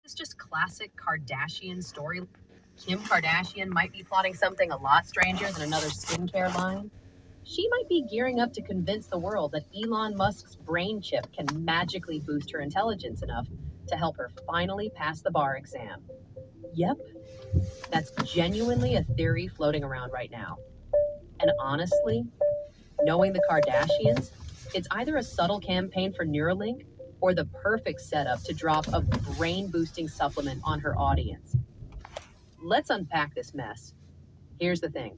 It's just classic Kardashian story. Kim Kardashian might be plotting something a lot stranger than another skincare line. She might be gearing up to convince the world that Elon Musk's brain chip can magically boost her intelligence enough to help her finally pass the bar exam. Yep, that's genuinely a theory floating around right now. And honestly, knowing the Kardashians, it's either a subtle campaign for Neuralink or the perfect setup to drop a brain-boosting supplement on her audience. Let's unpack this mess. Here's the thing.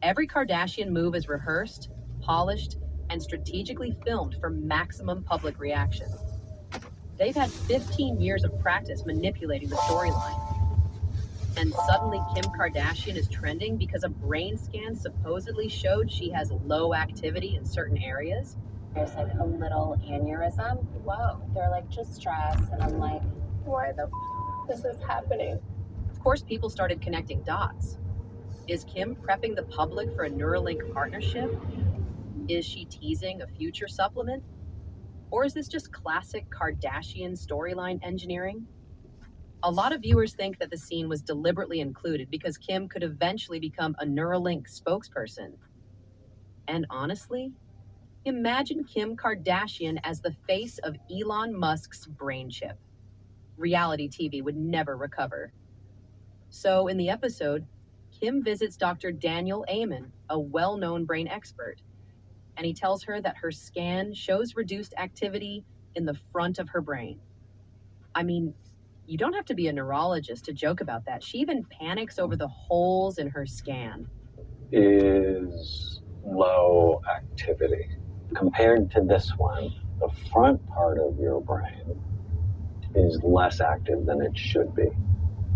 Every Kardashian move is rehearsed, polished, and strategically filmed for maximum public reaction. They've had 15 years of practice manipulating the storyline. And suddenly Kim Kardashian is trending because a brain scan supposedly showed she has low activity in certain areas. There's like a little aneurysm. Whoa. They're like, just stress. And I'm like, why the this is happening? Of course, people started connecting dots. Is Kim prepping the public for a Neuralink partnership? Is she teasing a future supplement? Or is this just classic Kardashian storyline engineering? A lot of viewers think that the scene was deliberately included because Kim could eventually become a Neuralink spokesperson. And honestly, imagine Kim Kardashian as the face of Elon Musk's brain chip. Reality TV would never recover. So in the episode, Kim visits Dr. Daniel Amen, a well-known brain expert, and he tells her that her scan shows reduced activity in the front of her brain. I mean, you don't have to be a neurologist to joke about that. She even panics over the holes in her scan. Is low activity. Compared to this one, the front part of your brain is less active than it should be.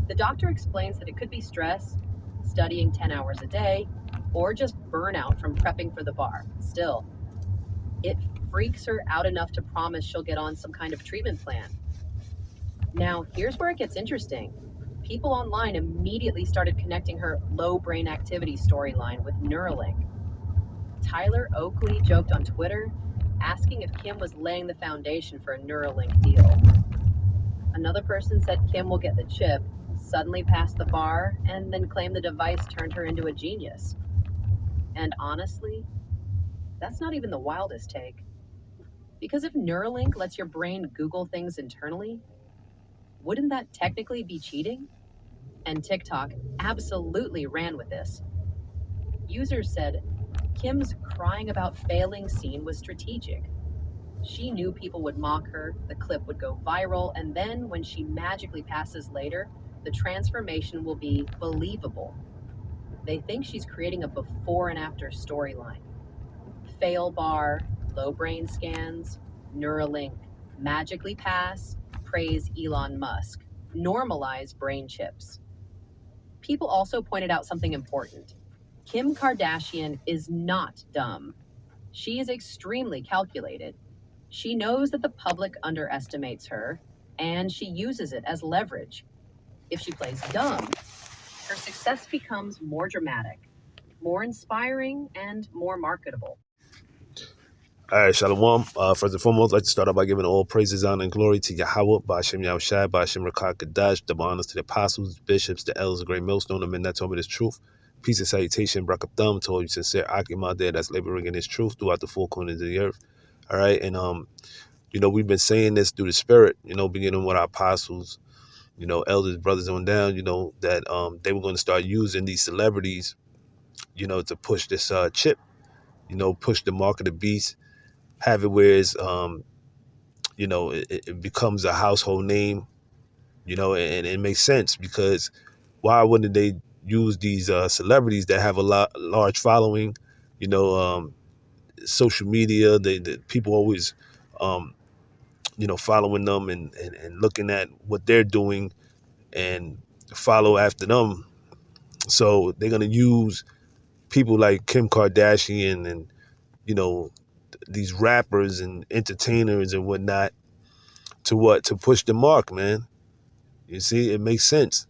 The doctor explains that it could be stress, studying 10 hours a day, or just burnout from prepping for the bar. Still, it freaks her out enough to promise she'll get on some kind of treatment plan. Now, here's where it gets interesting. People online immediately started connecting her low brain activity storyline with Neuralink. Tyler Oakley joked on Twitter, asking if Kim was laying the foundation for a Neuralink deal. Another person said Kim will get the chip, suddenly pass the bar, and then claim the device turned her into a genius. And honestly, that's not even the wildest take. Because if Neuralink lets your brain Google things internally, wouldn't that technically be cheating? And TikTok absolutely ran with this. Users said Kim's crying about failing scene was strategic. She knew people would mock her, the clip would go viral, and then when she magically passes later, the transformation will be believable. They think she's creating a before and after storyline. Fail bar, low brain scans, Neuralink, magically pass, praise Elon Musk, normalize brain chips. People also pointed out something important. Kim Kardashian is not dumb. She is extremely calculated. She knows that the public underestimates her, and she uses it as leverage. If she plays dumb, her success becomes more dramatic, more inspiring, and more marketable. All right, Shalawam. First and foremost, I'd like to start off by giving all praises, honor, and glory to YAHAWAH, YAHAWASHI, Rakak, double honors to the apostles, bishops, the elders, the great millstone, the men that told me this truth. Peace and salutation, Barak Thumb to all you sincere Akim out there that's laboring in this truth throughout the four corners of the earth. All right, and we've been saying this through the Spirit, beginning with our apostles, elders, brothers on down, that they were going to start using these celebrities, to push this chip, push the mark of the beast. Have it where it's, it becomes a household name, and it makes sense because why wouldn't they use these celebrities that have a large following, social media, the people always, following them and looking at what they're doing and follow after them. So they're going to use people like Kim Kardashian and, these rappers and entertainers and whatnot to push the mark, man. You see, it makes sense.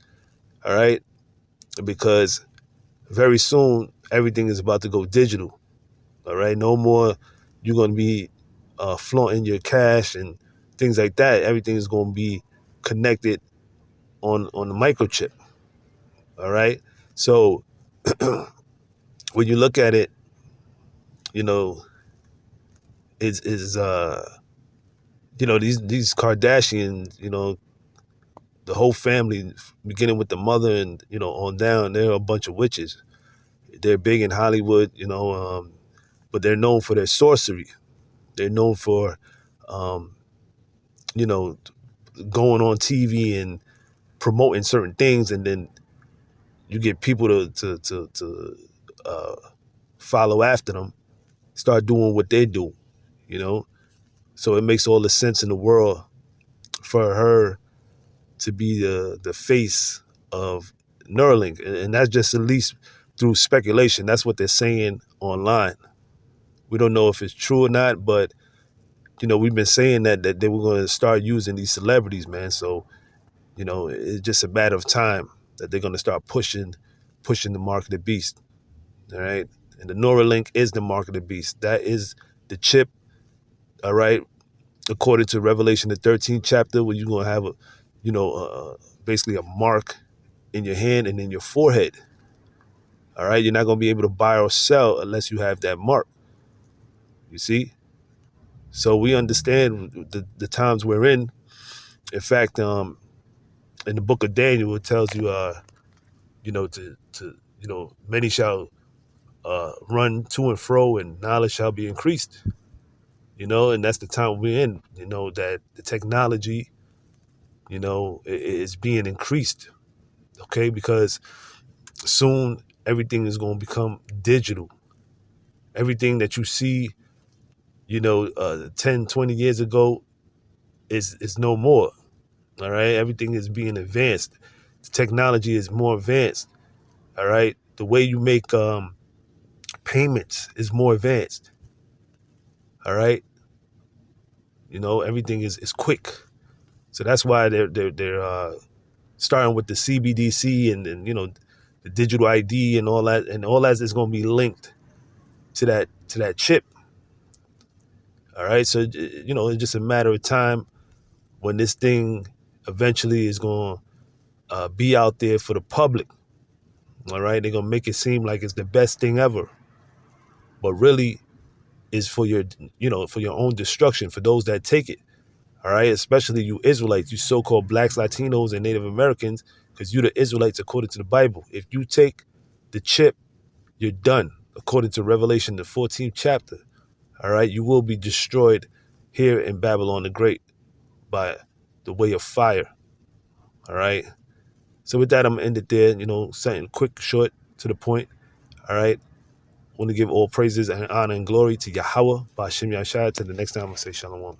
All right. Because very soon everything is about to go digital. All right. No more you're going to be flaunting your cash and things like that. Everything is going to be connected on the microchip. All right. So when you look at it, you know, is these Kardashians, the whole family, beginning with the mother and on down, they're a bunch of witches. They're big in Hollywood, but they're known for their sorcery. They're known for, going on TV and promoting certain things, and then you get people to follow after them, start doing what they do, So it makes all the sense in the world for her to be the face of Neuralink, and that's just at least through speculation. That's what they're saying online. We don't know if it's true or not, but we've been saying that they were going to start using these celebrities, man. So it's just a matter of time that they're going to start pushing the mark of the beast. All right, and the Neuralink is the mark of the beast. That is the chip. All right, according to Revelation, the 13th chapter, where you're going to have basically a mark in your hand and in your forehead. All right, you're not going to be able to buy or sell unless you have that mark. You see? So we understand the times we're in. In fact, in the book of Daniel, it tells you, many shall run to and fro, and knowledge shall be increased. And that's the time we're in. That the technology, is being increased. Okay, because soon everything is going to become digital. Everything that you see, 10, 20 years ago is no more. All right. Everything is being advanced. The technology is more advanced. All right. The way you make payments is more advanced. All right. Everything is quick. So that's why they're starting with the CBDC and the digital ID and all that, is going to be linked to that chip. All right. So, it's just a matter of time when this thing eventually is going to be out there for the public. All right. They're going to make it seem like it's the best thing ever, but really is for your own destruction, for those that take it. All right. Especially you Israelites, you so-called blacks, Latinos, and Native Americans, because you're the Israelites according to the Bible. If you take the chip, you're done. According to Revelation, the 14th chapter. All right. You will be destroyed here in Babylon the Great by the way of fire. All right. So with that, I'm going to end it there, something quick, short, to the point. All right. I want to give all praises and honor and glory to Yahawah, Ba'ashem Yahshua. Till the next time, I'm going to say Shalawam.